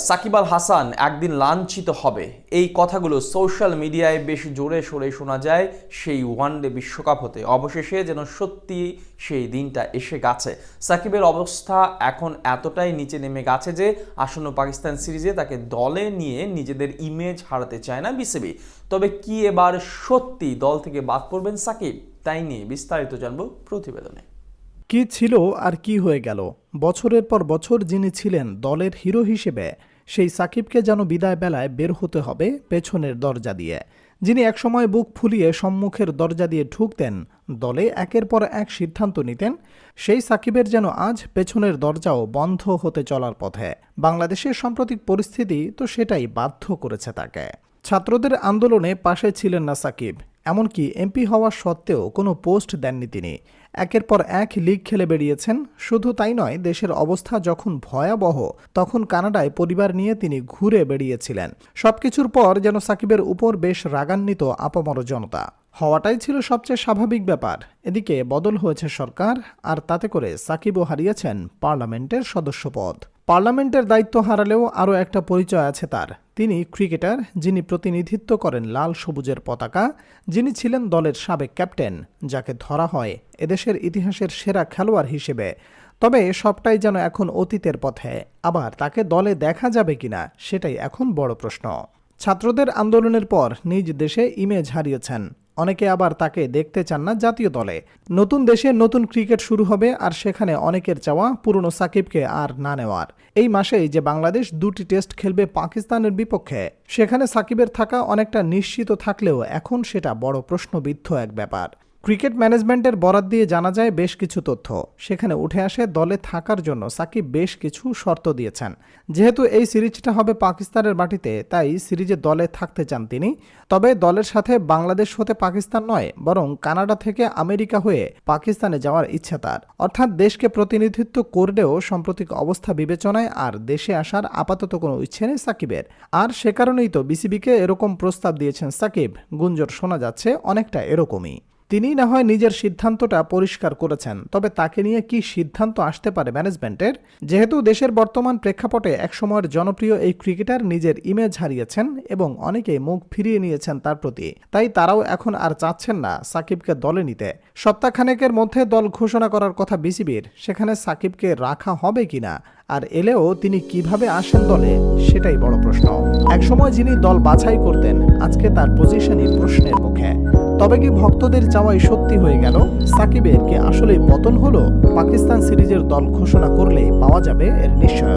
সাকিব আল হাসান একদিন লাঞ্ছিত হবে, এই কথাগুলো সোশ্যাল মিডিয়ায় বেশ জোরে সোরে শোনা যায় সেই ওয়ানডে বিশ্বকাপ হতে। অবশেষে যেন সত্যি সেই দিনটা এসে গেছে। সাকিবের অবস্থা এখন এতটাই নিচে নেমে গেছে যে আসন্ন পাকিস্তান সিরিজে তাকে দলে নিয়ে নিজেদের ইমেজ হারাতে চায় না বিসিবি। তবে কি এবার সত্যি দল থেকে বাদ পড়বেন সাকিব, তাই নিয়ে বিস্তারিত জানবো প্রতিবেদনে। কি ছিল আর কি হয়ে গেল? বছরের পর বছর যিনি ছিলেন দলের হিরো হিসেবে, সেই সাকিবকে যেন বিদায় বেলায় বের হতে হবে পেছনের দরজা দিয়ে। যিনি একসময় বুক ফুলিয়ে সম্মুখের দরজা দিয়ে ঢুকতেন, দলে একের পর এক সিদ্ধান্ত নিতেন, সেই সাকিবের যেন আজ পেছনের দরজাও বন্ধ হতে চলার পথে। বাংলাদেশের সাম্প্রতিক পরিস্থিতি তো সেটাই বাধ্য করেছে তাকে। ছাত্রদের আন্দোলনে পাশে ছিলেন না সাকিব, এমনকি এমপি হওয়া সত্ত্বেও কোনো পোস্ট দেননি তিনি। একের পর এক লিগ খেলে বেরিয়েছেন। শুধু তাই নয়, দেশের অবস্থা যখন ভয়াবহ তখন কানাডায় পরিবার নিয়ে তিনি ঘুরে বেরিয়েছিলেন। সবকিছুর পর যেন সাকিবের উপর বেশ রাগান্বিত আপামর জনতা। হওয়াটাই ছিল সবচেয়ে স্বাভাবিক ব্যাপার। এদিকে বদল হয়েছে সরকার, আর তাতে করে সাকিবও হারিয়েছেন পার্লামেন্টের সদস্যপদ। পার্লামেন্টের দায়িত্ব হারালেও আরও একটা পরিচয় আছে তার। তিনি ক্রিকেটার, যিনি প্রতিনিধিত্ব করেন লাল সবুজের পতাকা, যিনি ছিলেন দলের সাবেক ক্যাপ্টেন, যাকে ধরা হয় এদেশের ইতিহাসের সেরা খেলোয়াড় হিসেবে। তবে সবটাই যেন এখন অতীতের পথে। আবার তাকে দলে দেখা যাবে কিনা সেটাই এখন বড় প্রশ্ন। ছাত্রদের আন্দোলনের পর নিজ দেশে ইমেজ হারিয়েছেন। অনেকে আবার তাকে দেখতে চান না জাতীয় দলে। নতুন দেশে নতুন ক্রিকেট শুরু হবে, আর সেখানে অনেকের চাওয়া পুরনো সাকিবকে আর না নেওয়ার। এই মাসেই যে বাংলাদেশ 2টি টেস্ট খেলবে পাকিস্তানের বিপক্ষে, সেখানে সাকিবের থাকা অনেকটা নিশ্চিত থাকলেও এখন সেটা বড় প্রশ্নবিদ্ধ এক ব্যাপার। ক্রিকেট ম্যানেজমেন্টের বরাত দিয়ে জানা যায় বেশ কিছু তথ্য। সেখানে উঠে আসে দলে থাকার জন্য সাকিব বেশ কিছু শর্ত দিয়েছেন। যেহেতু এই সিরিজটা হবে পাকিস্তানের মাটিতে, তাই সিরিজে দলে থাকতে চান তিনি। তবে দলের সাথে বাংলাদেশ হতে পাকিস্তান নয়, বরং কানাডা থেকে আমেরিকা হয়ে পাকিস্তানে যাওয়ার ইচ্ছা তার। অর্থাৎ দেশকে প্রতিনিধিত্ব করলেও সাম্প্রতিক অবস্থা বিবেচনায় আর দেশে আসার আপাতত কোনো ইচ্ছে নেই সাকিবের। আর সে কারণেই তো বিসিবিকে এরকম প্রস্তাব দিয়েছেন সাকিব। গুঞ্জন শোনা যাচ্ছে অনেকটা এরকমই। তিনি না হয় নিজের সিদ্ধান্তটা পরিষ্কার করেছেন, তবে তাকে নিয়ে কি সিদ্ধান্ত আসতে পারে ম্যানেজমেন্টের? যেহেতু দেশের বর্তমান প্রেক্ষাপটে একসময়ের জনপ্রিয় এই ক্রিকেটার নিজের ইমেজ হারিয়েছেন এবং অনেকেই মুখ ফিরিয়ে নিয়েছেন তার প্রতি, তাই তারাও এখন আর চাচ্ছেন না সাকিবকে দলে নিতে। সপ্তাহখানেকের মধ্যে দল ঘোষণা করার কথা বিসিবির, সেখানে সাকিবকে রাখা হবে কিনা, আর এলেও তিনি কিভাবে আসেন দলে, সেটাই বড় প্রশ্ন। একসময় যিনি দল বাছাই করতেন, আজকে তার পজিশনই প্রশ্নের মুখে। তবে কি ভক্তদের চাওয়াই সত্যি হয়ে গেল? সাকিবের কি আসলেই পতন হলো? পাকিস্তান সিরিজের দল ঘোষণা করলেই পাওয়া যাবে এর নিশ্চয়তা।